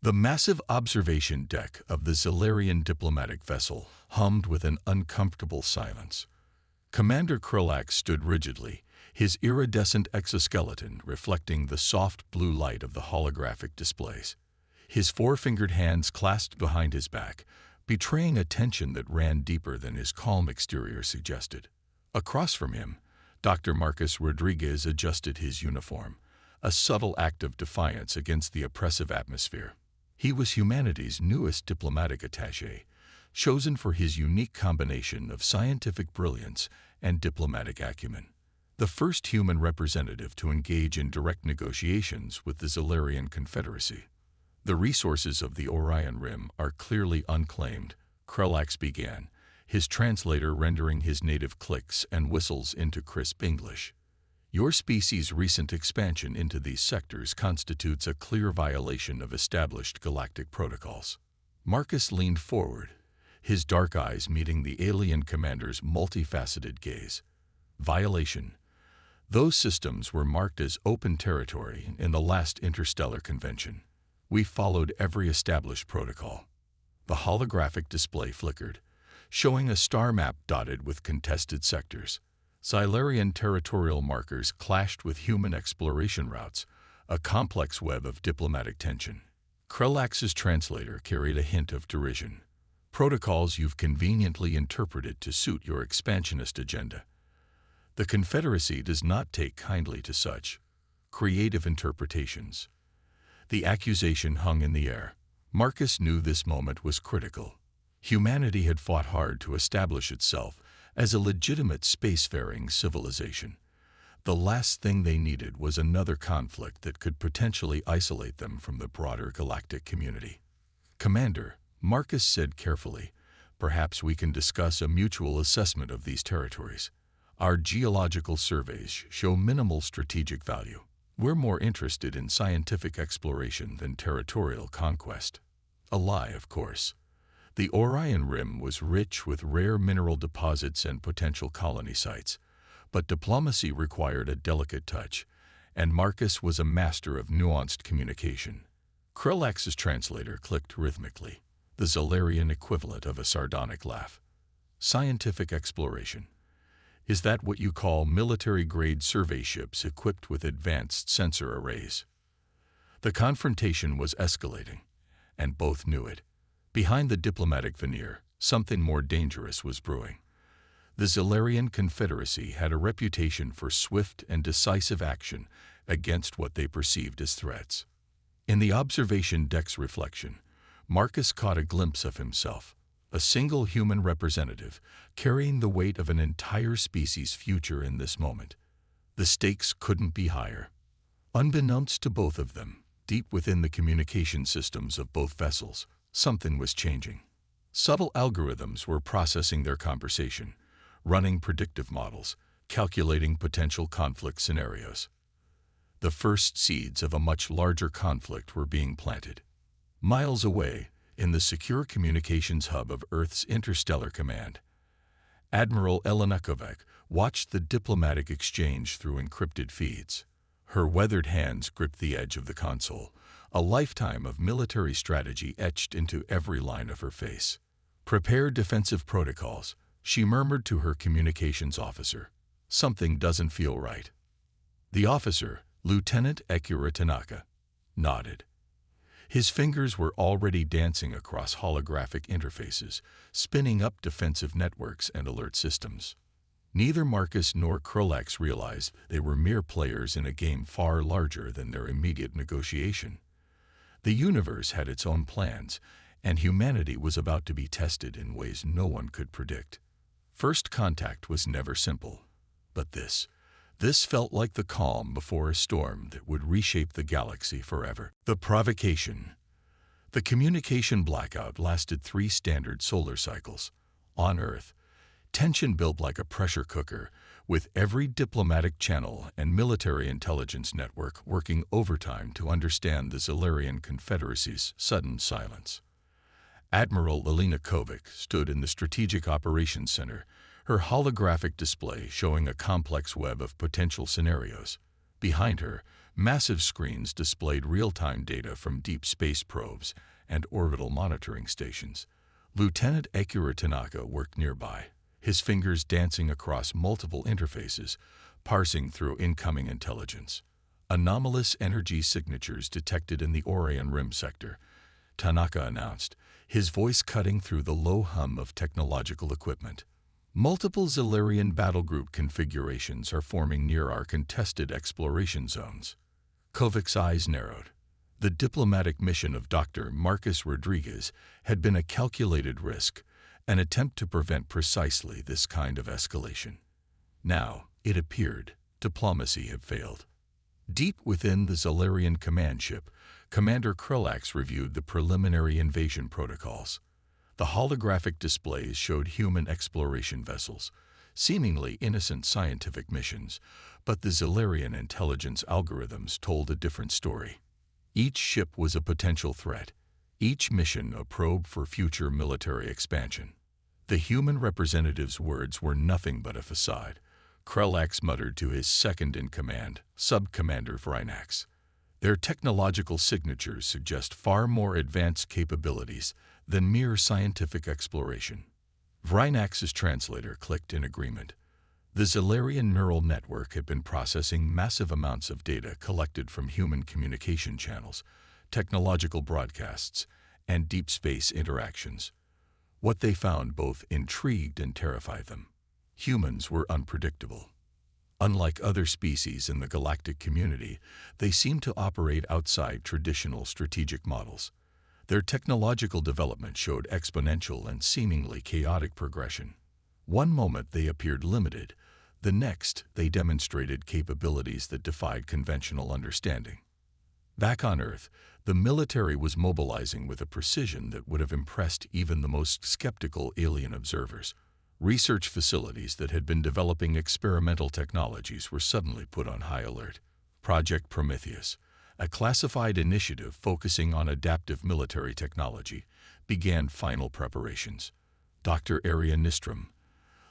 The massive observation deck of the Zilarian diplomatic vessel hummed with an uncomfortable silence. Commander Krulax stood rigidly, his iridescent exoskeleton reflecting the soft blue light of the holographic displays. His four-fingered hands clasped behind his back, betraying a tension that ran deeper than his calm exterior suggested. Across from him, Dr. Marcus Rodriguez adjusted his uniform, a subtle act of defiance against the oppressive atmosphere. He was humanity's newest diplomatic attaché, chosen for his unique combination of scientific brilliance and diplomatic acumen. The first human representative to engage in direct negotiations with the Zilarian Confederacy. The resources of the Orion Rim are clearly unclaimed, Krulax began, his translator rendering his native clicks and whistles into crisp English. Your species' recent expansion into these sectors constitutes a clear violation of established galactic protocols. Marcus leaned forward, his dark eyes meeting the alien commander's multifaceted gaze. Violation. Those systems were marked as open territory in the last interstellar convention. We followed every established protocol. The holographic display flickered, showing a star map dotted with contested sectors. Zilarian territorial markers clashed with human exploration routes, a complex web of diplomatic tension. Krulax's translator carried a hint of derision. Protocols you've conveniently interpreted to suit your expansionist agenda. The Confederacy does not take kindly to such creative interpretations. The accusation hung in the air. Marcus knew this moment was critical. Humanity had fought hard to establish itself as a legitimate spacefaring civilization. The last thing they needed was another conflict that could potentially isolate them from the broader galactic community. Commander, Marcus said carefully, perhaps we can discuss a mutual assessment of these territories. Our geological surveys show minimal strategic value. We're more interested in scientific exploration than territorial conquest. A lie, of course. The Orion Rim was rich with rare mineral deposits and potential colony sites, but diplomacy required a delicate touch, and Marcus was a master of nuanced communication. Krulax's translator clicked rhythmically, the Zilarian equivalent of a sardonic laugh. Scientific exploration. Is that what you call military-grade survey ships equipped with advanced sensor arrays? The confrontation was escalating, and both knew it. Behind the diplomatic veneer, something more dangerous was brewing. The Zilarian Confederacy had a reputation for swift and decisive action against what they perceived as threats. In the observation deck's reflection, Marcus caught a glimpse of himself, a single human representative carrying the weight of an entire species' future in this moment. The stakes couldn't be higher. Unbeknownst to both of them, deep within the communication systems of both vessels, something was changing. Subtle algorithms were processing their conversation, running predictive models, calculating potential conflict scenarios. The first seeds of a much larger conflict were being planted. Miles away, in the secure communications hub of Earth's Interstellar Command, Admiral Elena Kovac watched the diplomatic exchange through encrypted feeds. Her weathered hands gripped the edge of the console, a lifetime of military strategy etched into every line of her face. Prepare defensive protocols, she murmured to her communications officer. Something doesn't feel right. The officer, Lieutenant Ekura Tanaka, nodded. His fingers were already dancing across holographic interfaces, spinning up defensive networks and alert systems. Neither Marcus nor Krulax realized they were mere players in a game far larger than their immediate negotiation. The universe had its own plans, and humanity was about to be tested in ways no one could predict. First contact was never simple, but this felt like the calm before a storm that would reshape the galaxy forever. The provocation. The communication blackout lasted 3 standard solar cycles. On Earth, tension built like a pressure cooker, with every diplomatic channel and military intelligence network working overtime to understand the Zilarian Confederacy's sudden silence. Admiral Elena Kovac stood in the Strategic Operations Center, her holographic display showing a complex web of potential scenarios. Behind her, Massive screens displayed real-time data from deep space probes and orbital monitoring stations. Lieutenant Akira Tanaka worked nearby, his fingers dancing across multiple interfaces, parsing through incoming intelligence. Anomalous energy signatures detected in the Orion Rim sector, Tanaka announced, his voice cutting through the low hum of technological equipment. Multiple Zellerian battlegroup configurations are forming near our contested exploration zones. Kovac's eyes narrowed. The diplomatic mission of Dr. Marcus Rodriguez had been a calculated risk, an attempt to prevent precisely this kind of escalation. Now, it appeared, diplomacy had failed. Deep within the Zellerian command ship, Commander Krulax reviewed the preliminary invasion protocols. The holographic displays showed human exploration vessels, seemingly innocent scientific missions, but the Zellerian intelligence algorithms told a different story. Each ship was a potential threat, each mission a probe for future military expansion. The human representative's words were nothing but a facade, Krulax muttered to his second-in-command, Sub-Commander Vrynax. Their technological signatures suggest far more advanced capabilities than mere scientific exploration. Vrynax's translator clicked in agreement. The Zellerian neural network had been processing massive amounts of data collected from human communication channels, technological broadcasts, and deep space interactions. What they found both intrigued and terrified them. Humans were unpredictable. Unlike other species in the galactic community, they seemed to operate outside traditional strategic models. Their technological development showed exponential and seemingly chaotic progression. One moment they appeared limited, the next they demonstrated capabilities that defied conventional understanding. Back on Earth, the military was mobilizing with a precision that would have impressed even the most skeptical alien observers. Research facilities that had been developing experimental technologies were suddenly put on high alert. Project Prometheus, a classified initiative focusing on adaptive military technology, began final preparations. Dr. Aria Nistrom,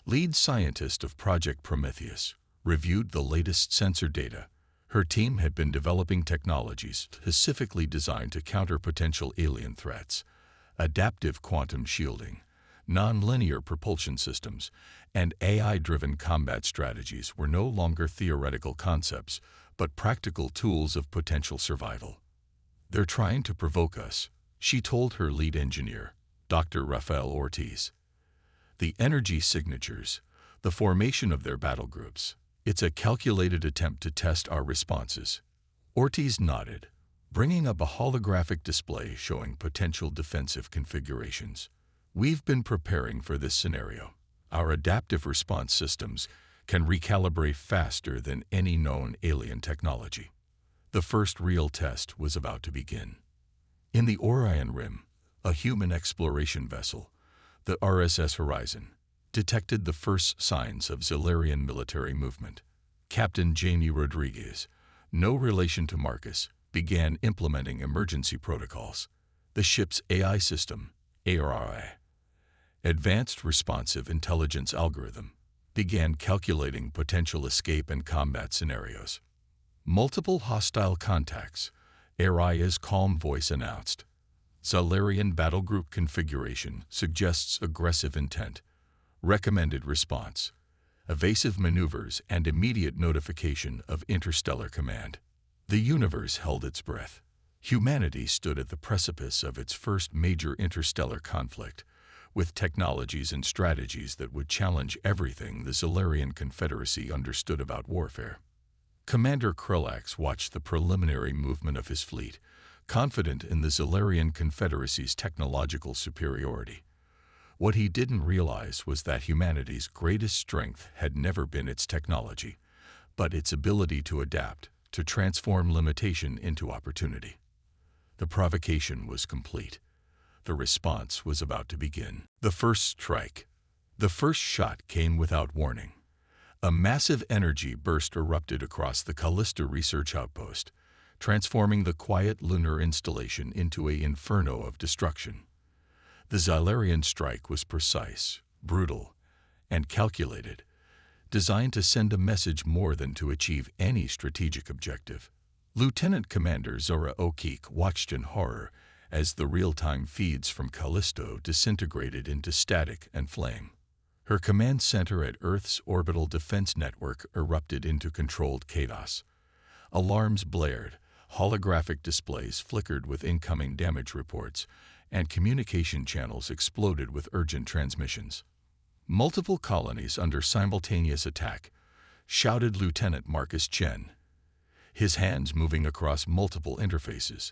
lead scientist of Project Prometheus, reviewed the latest sensor data. Her team had been developing technologies specifically designed to counter potential alien threats. Adaptive quantum shielding, non-linear propulsion systems, and AI-driven combat strategies were no longer theoretical concepts, but practical tools of potential survival. "They're trying to provoke us," she told her lead engineer, Dr. Rafael Ortiz. "The energy signatures, the formation of their battle groups, it's a calculated attempt to test our responses." Ortiz nodded, bringing up a holographic display showing potential defensive configurations. "We've been preparing for this scenario. Our adaptive response systems can recalibrate faster than any known alien technology." The first real test was about to begin. In the Orion Rim, a human exploration vessel, the RSS Horizon, detected the first signs of Zellerian military movement. Captain Jamie Rodriguez, no relation to Marcus, began implementing emergency protocols. The ship's AI system, ARI, Advanced Responsive Intelligence Algorithm, began calculating potential escape and combat scenarios. "Multiple hostile contacts," ARI's calm voice announced. "Zellerian battlegroup configuration suggests aggressive intent. Recommended response: evasive maneuvers and immediate notification of interstellar command." The universe held its breath. Humanity stood at the precipice of its first major interstellar conflict, with technologies and strategies that would challenge everything the Zellerian Confederacy understood about warfare. Commander Krulax watched the preliminary movement of his fleet, confident in the Zellerian Confederacy's technological superiority. What he didn't realize was that humanity's greatest strength had never been its technology, but its ability to adapt, to transform limitation into opportunity. The provocation was complete. The response was about to begin. The first strike. The first shot came without warning. A massive energy burst erupted across the Callista research outpost, transforming the quiet lunar installation into an inferno of destruction. The Zellerian strike was precise, brutal, and calculated, designed to send a message more than to achieve any strategic objective. Lieutenant Commander Zora O'Keek watched in horror as the real-time feeds from Callisto disintegrated into static and flame. Her command center at Earth's orbital defense network erupted into controlled chaos. Alarms blared, holographic displays flickered with incoming damage reports, and communication channels exploded with urgent transmissions. "Multiple colonies under simultaneous attack," shouted Lieutenant Marcus Chen, his hands moving across multiple interfaces.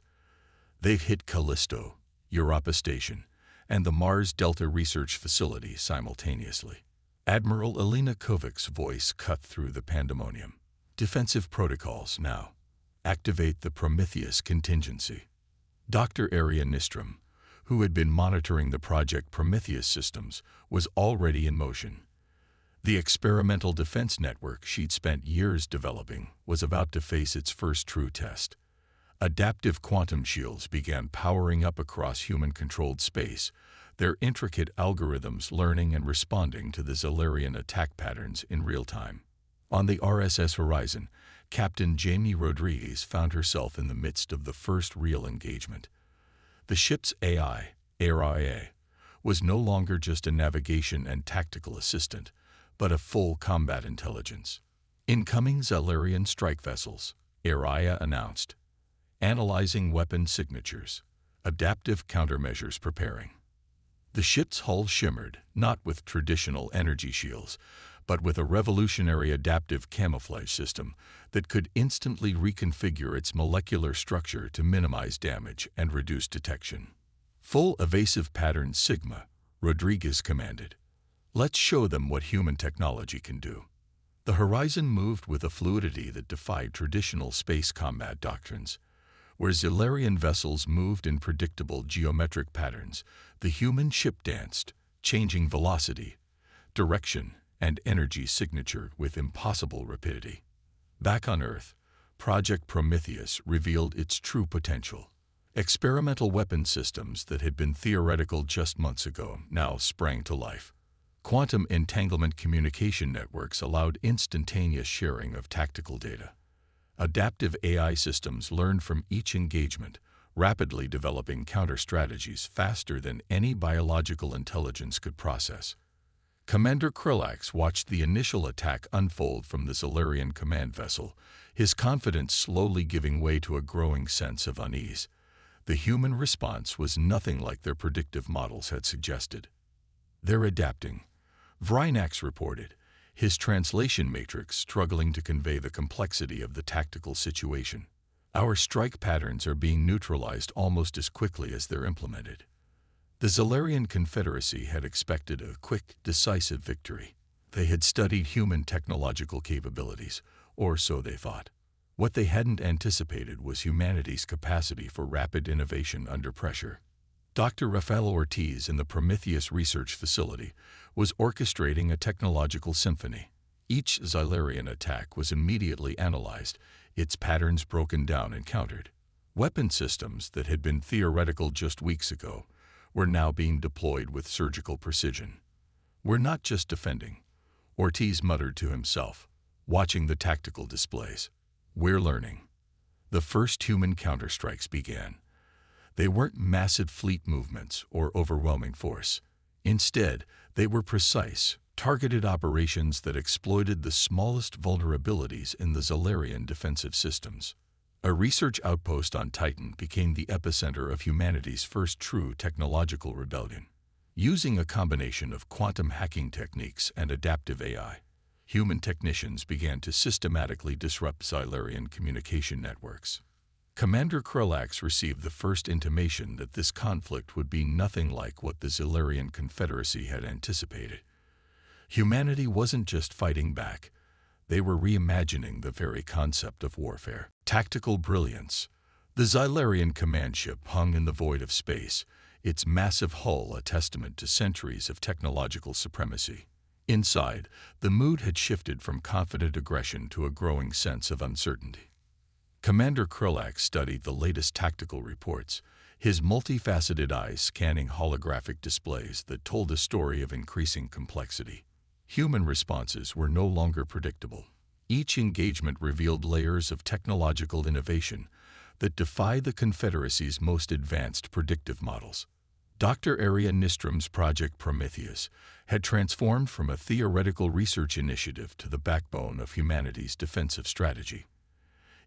"They've hit Callisto, Europa Station, and the Mars Delta Research Facility simultaneously." Admiral Elena Kovic's voice cut through the pandemonium. "Defensive protocols now. Activate the Prometheus contingency." Dr. Arian Nistrom, who had been monitoring the Project Prometheus systems, was already in motion. The experimental defense network she'd spent years developing was about to face its first true test. Adaptive quantum shields began powering up across human-controlled space, their intricate algorithms learning and responding to the Zalarian attack patterns in real time. On the RSS Horizon, Captain Jamie Rodriguez found herself in the midst of the first real engagement. The ship's AI, ARIA, was no longer just a navigation and tactical assistant, but a full combat intelligence. "Incoming Zalarian strike vessels," ARIA announced. "Analyzing weapon signatures. Adaptive countermeasures preparing." The ship's hull shimmered, not with traditional energy shields, but with a revolutionary adaptive camouflage system that could instantly reconfigure its molecular structure to minimize damage and reduce detection. "Full evasive pattern Sigma," Rodriguez commanded. "Let's show them what human technology can do." The Horizon moved with a fluidity that defied traditional space combat doctrines. Where Zalarian vessels moved in predictable geometric patterns, the human ship danced, changing velocity, direction, and energy signature with impossible rapidity. Back on Earth, Project Prometheus revealed its true potential. Experimental weapon systems that had been theoretical just months ago now sprang to life. Quantum entanglement communication networks allowed instantaneous sharing of tactical data. Adaptive AI systems learned from each engagement, rapidly developing counter-strategies faster than any biological intelligence could process. Commander Krulax watched the initial attack unfold from the Zalarian command vessel, his confidence slowly giving way to a growing sense of unease. The human response was nothing like their predictive models had suggested. "They're adapting," Vrynax reported, his translation matrix struggling to convey the complexity of the tactical situation. "Our strike patterns are being neutralized almost as quickly as they're implemented." The Zalarian Confederacy had expected a quick, decisive victory. They had studied human technological capabilities, or so they thought. What they hadn't anticipated was humanity's capacity for rapid innovation under pressure. Dr. Rafael Ortiz in the Prometheus Research Facility was orchestrating a technological symphony. Each Zalarian attack was immediately analyzed, its patterns broken down and countered. Weapon systems that had been theoretical just weeks ago were now being deployed with surgical precision. "We're not just defending," Ortiz muttered to himself, watching the tactical displays. "We're learning." The first human counterstrikes began. They weren't massive fleet movements or overwhelming force. Instead, they were precise, targeted operations that exploited the smallest vulnerabilities in the Zalarian defensive systems. A research outpost on Titan became the epicenter of humanity's first true technological rebellion. Using a combination of quantum hacking techniques and adaptive AI, human technicians began to systematically disrupt Zalarian communication networks. Commander Krulax received the first intimation that this conflict would be nothing like what the Zalarian Confederacy had anticipated. Humanity wasn't just fighting back. They were reimagining the very concept of warfare. Tactical brilliance. The Zalarian command ship hung in the void of space, its massive hull a testament to centuries of technological supremacy. Inside, the mood had shifted from confident aggression to a growing sense of uncertainty. Commander Krulax studied the latest tactical reports, his multifaceted eyes scanning holographic displays that told a story of increasing complexity. Human responses were no longer predictable. Each engagement revealed layers of technological innovation that defy the Confederacy's most advanced predictive models. Dr. Arya Nystrom's Project Prometheus had transformed from a theoretical research initiative to the backbone of humanity's defensive strategy.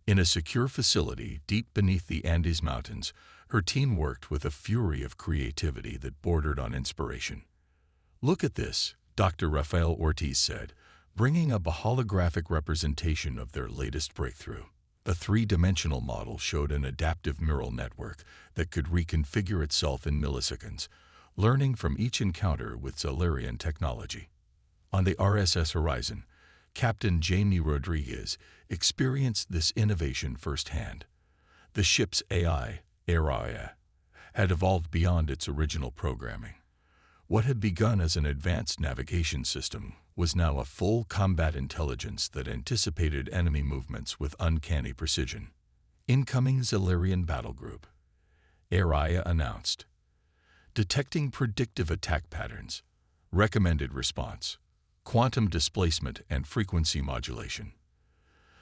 In a secure facility deep beneath the Andes Mountains, her team worked with a fury of creativity that bordered on inspiration. "Look at this," Dr. Rafael Ortiz said, bringing up a holographic representation of their latest breakthrough. The three-dimensional model showed an adaptive neural network that could reconfigure itself in milliseconds, learning from each encounter with Zellerian technology. On the RSS Horizon, Captain Jamie Rodriguez experienced this innovation firsthand. The ship's AI, Araya, had evolved beyond its original programming. What had begun as an advanced navigation system was now a full combat intelligence that anticipated enemy movements with uncanny precision. "Incoming Zellerian battle group," Araya announced. "Detecting predictive attack patterns. Recommended response: quantum displacement and frequency modulation."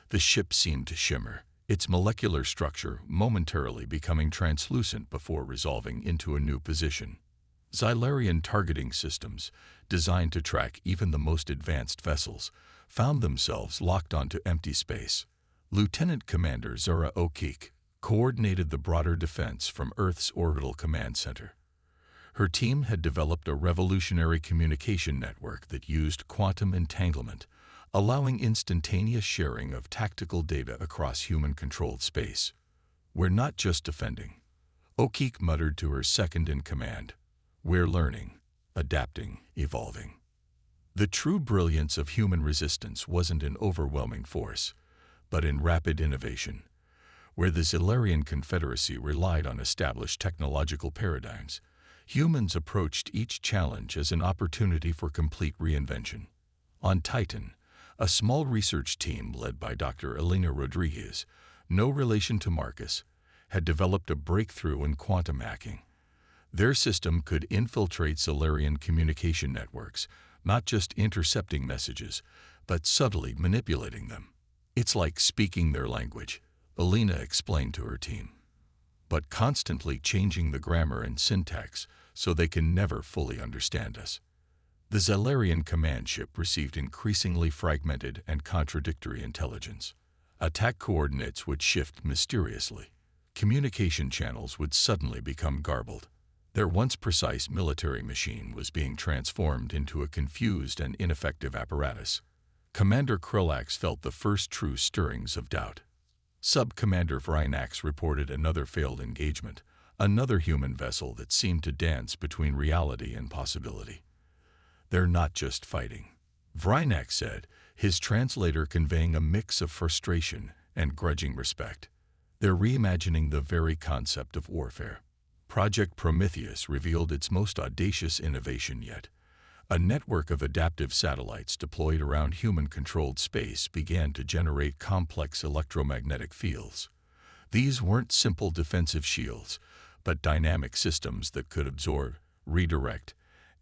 The ship seemed to shimmer, its molecular structure momentarily becoming translucent before resolving into a new position. Zellerian targeting systems, designed to track even the most advanced vessels, found themselves locked onto empty space. Lieutenant Commander Zara O'Keefe coordinated the broader defense from Earth's orbital command center. Her team had developed a revolutionary communication network that used quantum entanglement, allowing instantaneous sharing of tactical data across human-controlled space. "We're not just defending," O'Keefe muttered to her second-in-command. "We're learning, adapting, evolving." The true brilliance of human resistance wasn't in overwhelming force, but in rapid innovation. Where the Zellerian Confederacy relied on established technological paradigms, humans approached each challenge as an opportunity for complete reinvention. On Titan, a small research team led by Dr. Elena Rodriguez, no relation to Marcus, had developed a breakthrough in quantum hacking. Their system could infiltrate Zellerian communication networks, not just intercepting messages, but subtly manipulating them. "It's like speaking their language," Elena explained to her team, "but constantly changing the grammar and syntax so they can never fully understand us." The Zellerian command ship received increasingly fragmented and contradictory intelligence. Attack coordinates would shift mysteriously. Communication channels would suddenly become garbled. Their once precise military machine was being transformed into a confused and ineffective apparatus. Commander Krulax felt the first true stirrings of doubt. Sub-Commander Vrynax reported another failed engagement, another human vessel that seemed to dance between reality and possibility. "They're not just fighting," Vrynax said, his translator conveying a mix of frustration and grudging respect. "They're reimagining the very concept of warfare." Project Prometheus revealed its most audacious innovation yet. A network of adaptive satellites deployed around human-controlled space began to generate complex electromagnetic fields. These weren't simple defensive shields, but dynamic systems that could absorb, redirect,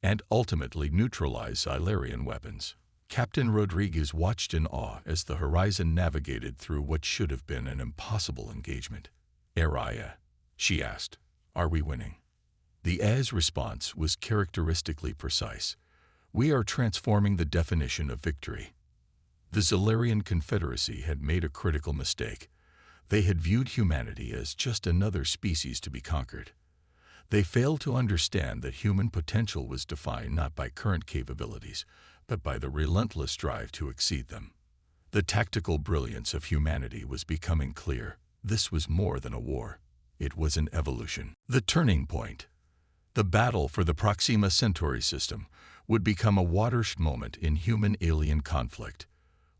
and ultimately neutralize Zellerian weapons. Captain Rodriguez watched in awe as the Horizon navigated through what should have been an impossible engagement. "Araya," she asked, "are we winning?" The AS response was characteristically precise. "We are transforming the definition of victory." The Zellerian Confederacy had made a critical mistake. They had viewed humanity as just another species to be conquered. They failed to understand that human potential was defined not by current capabilities, but by the relentless drive to exceed them. The tactical brilliance of humanity was becoming clear. This was more than a war. It was an evolution. The turning point. The battle for the Proxima Centauri system would become a watershed moment in human-alien conflict.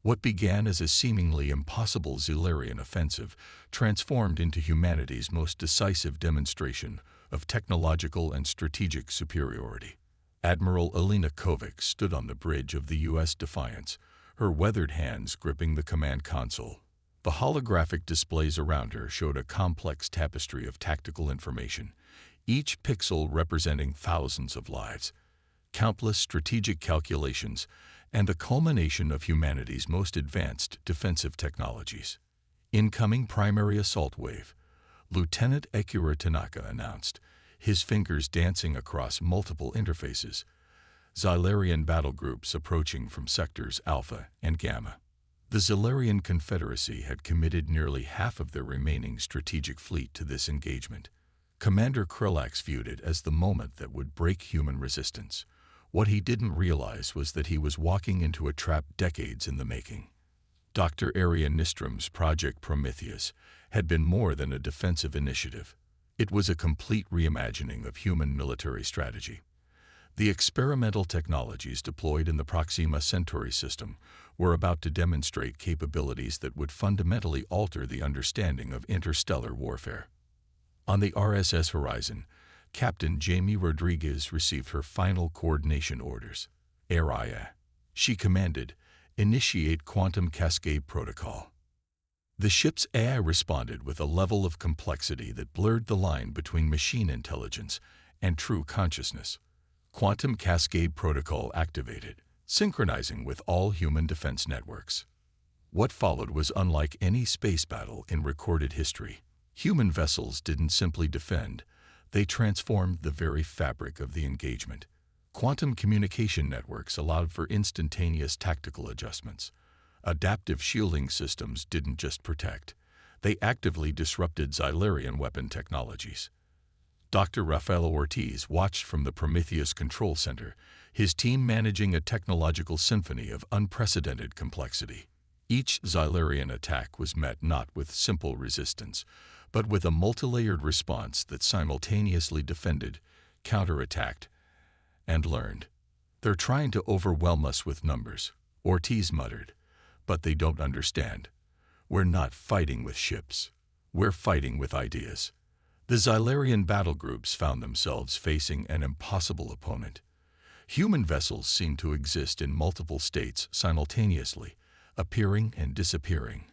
What began as a seemingly impossible Zellerian offensive transformed into humanity's most decisive demonstration of technological and strategic superiority. Admiral Elena Kovic stood on the bridge of the U.S. Defiance, her weathered hands gripping the command console. The holographic displays around her showed a complex tapestry of tactical information, each pixel representing thousands of lives. Countless strategic calculations and the culmination of humanity's most advanced defensive technologies. Incoming primary assault wave, Lieutenant Akira Tanaka announced, his fingers dancing across multiple interfaces. Xylarian battle groups approaching from sectors Alpha and Gamma. The Xylarian Confederacy had committed nearly half of their remaining strategic fleet to this engagement. Commander Krulax viewed it as the moment that would break human resistance. What he didn't realize was that he was walking into a trap decades in the making. Dr. Arian Nistrom's Project Prometheus had been more than a defensive initiative. It was a complete reimagining of human military strategy. The experimental technologies deployed in the Proxima Centauri system were about to demonstrate capabilities that would fundamentally alter the understanding of interstellar warfare. On the RSS Horizon, Captain Jamie Rodriguez received her final coordination orders. Area. She commanded, "Initiate Quantum Cascade Protocol." The ship's AI responded with a level of complexity that blurred the line between machine intelligence and true consciousness. Quantum Cascade Protocol activated, synchronizing with all human defense networks. What followed was unlike any space battle in recorded history. Human vessels didn't simply defend, they transformed the very fabric of the engagement. Quantum communication networks allowed for instantaneous tactical adjustments. Adaptive shielding systems didn't just protect, they actively disrupted Xylarian weapon technologies. Dr. Rafael Ortiz watched from the Prometheus Control Center, his team managing a technological symphony of unprecedented complexity. Each Xylarian attack was met not with simple resistance, but with a multilayered response that simultaneously defended, counterattacked, and learned. "They're trying to overwhelm us with numbers," Ortiz muttered, "but they don't understand. We're not fighting with ships. We're fighting with ideas." The Xylarian battle groups found themselves facing an impossible opponent. Human vessels seemed to exist in multiple states simultaneously, appearing and disappearing,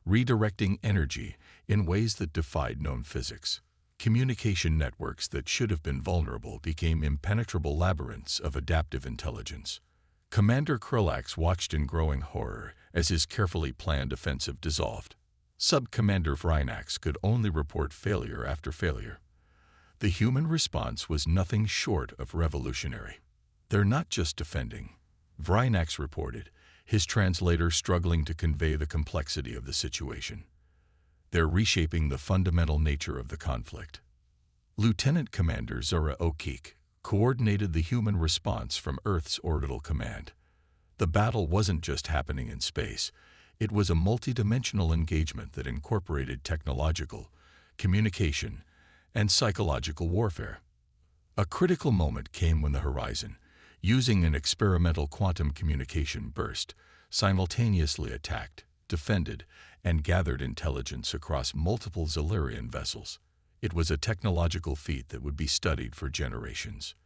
redirecting energy in ways that defied known physics. Communication networks that should have been vulnerable became impenetrable labyrinths of adaptive intelligence. Commander Krulax watched in growing horror as his carefully planned offensive dissolved. Sub-Commander Vrynax could only report failure after failure. The human response was nothing short of revolutionary. "They're not just defending," Vrynax reported, his translator struggling to convey the complexity of the situation. "They're reshaping the fundamental nature of the conflict." Lieutenant Commander Zora O'Keek coordinated the human response from Earth's orbital command. The battle wasn't just happening in space. It was a multidimensional engagement that incorporated technological, communication, and psychological warfare. A critical moment came when the Horizon, using an experimental quantum communication burst, simultaneously attacked, defended, and gathered intelligence across multiple Xylarian vessels. It was a technological feat that would be studied for generations.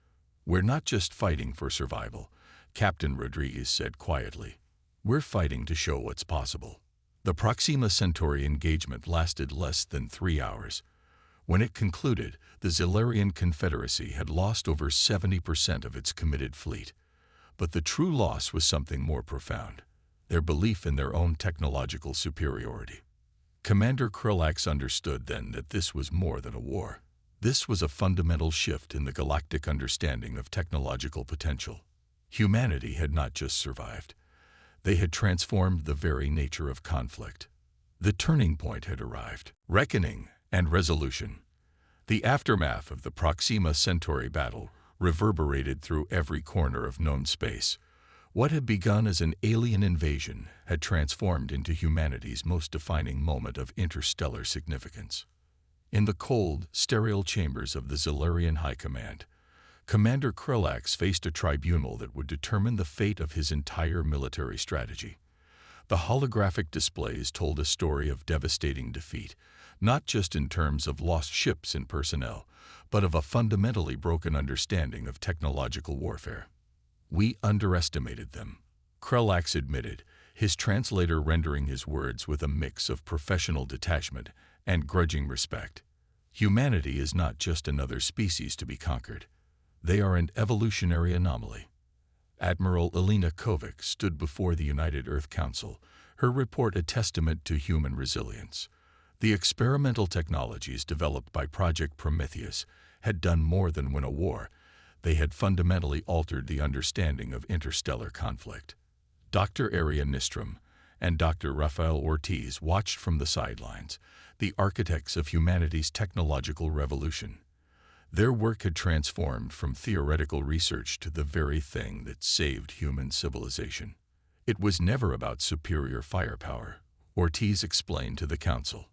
"We're not just fighting for survival," Captain Rodriguez said quietly. "We're fighting to show what's possible." The Proxima Centauri engagement lasted less than 3 hours. When it concluded, the Xylarian Confederacy had lost over 70% of its committed fleet. But the true loss was something more profound: their belief in their own technological superiority. Commander Krulax understood then that this was more than a war. This was a fundamental shift in the galactic understanding of technological potential. Humanity had not just survived. They had transformed the very nature of conflict. The turning point had arrived. Reckoning and resolution. The aftermath of the Proxima Centauri battle reverberated through every corner of known space. What had begun as an alien invasion had transformed into humanity's most defining moment of interstellar significance. In the cold, sterile chambers of the Xylarian High Command, Commander Krulax faced a tribunal that would determine the fate of his entire military strategy. The holographic displays told a story of devastating defeat, not just in terms of lost ships and personnel, but of a fundamentally broken understanding of technological warfare. "We underestimated them," Krulax admitted, his translator rendering his words with a mix of professional detachment and grudging respect. "Humanity is not just another species to be conquered. They are an evolutionary anomaly." Admiral Elena Kovac stood before the United Earth Council, her report a testament to human resilience. The experimental technologies developed by Project Prometheus had done more than win a war. They had fundamentally altered the understanding of interstellar conflict. Dr. Ariane Nistrom and Dr. Rafael Ortiz watched from the sidelines, the architects of humanity's technological revolution. Their work had transformed from theoretical research to the very thing that saved human civilization. It was never about superior firepower, Ortiz explained to the council.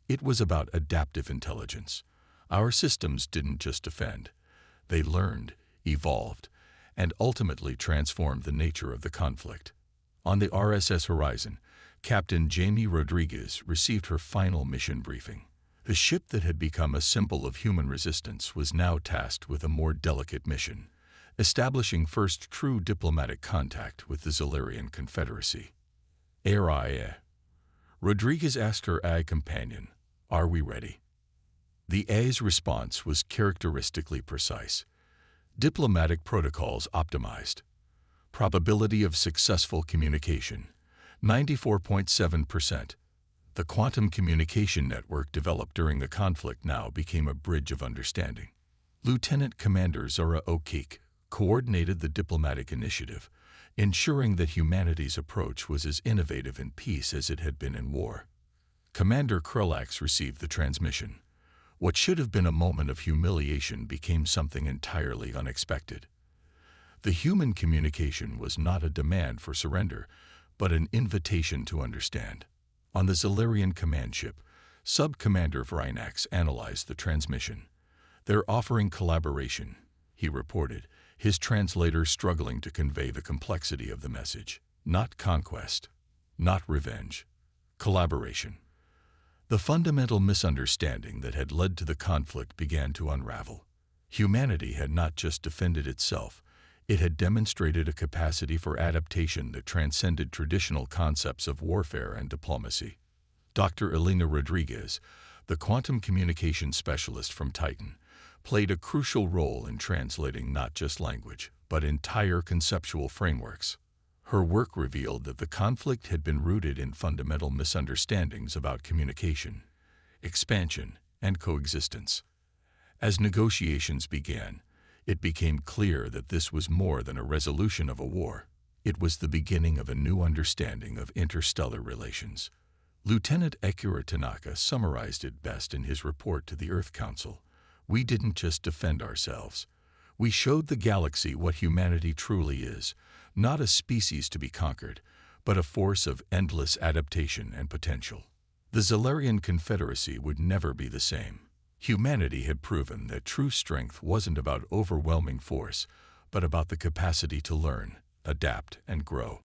It was about adaptive intelligence. Our systems didn't just defend. They learned, evolved, and ultimately transformed the nature of the conflict. On the RSS Horizon, Captain Jamie Rodriguez received her final mission briefing. The ship that had become a symbol of human resistance was now tasked with a more delicate mission, establishing first true diplomatic contact with the Zellerian Confederacy. "Aye." Rodriguez asked her AI companion, "Are we ready?" The AI's response was characteristically precise. Diplomatic protocols optimized. Probability of successful communication, 94.7%. The quantum communication network developed during the conflict now became a bridge of understanding. Lieutenant Commander Zora O'Keefe coordinated the diplomatic initiative, ensuring that humanity's approach was as innovative in peace as it had been in war. Commander Krulax received the transmission. What should have been a moment of humiliation became something entirely unexpected. The human communication was not a demand for surrender, but an invitation to understand. On the Zellerian command ship, Sub-Commander Vrynax analyzed the transmission. "They're offering collaboration," he reported, his translator struggling to convey the complexity of the message. Not conquest, not revenge, collaboration. The fundamental misunderstanding that had led to the conflict began to unravel. Humanity had not just defended itself, it had demonstrated a capacity for adaptation that transcended traditional concepts of warfare and diplomacy. Dr. Elena Rodriguez, the quantum communication specialist from Titan, played a crucial role in translating not just language, but entire conceptual frameworks. Her work revealed that the conflict had been rooted in fundamental misunderstandings about communication, expansion, and coexistence. As negotiations began, it became clear that this was more than a resolution of a war. It was the beginning of a new understanding of interstellar relations. Lieutenant Akira Tanaka summarized it best in his report to the Earth Council. "We didn't just defend ourselves. We showed the galaxy what humanity truly is, not a species to be conquered, but a force of endless adaptation and potential." The Zellerian Confederacy would never be the same. Humanity had proven that true strength wasn't about overwhelming force, but about the capacity to learn, adapt, and grow.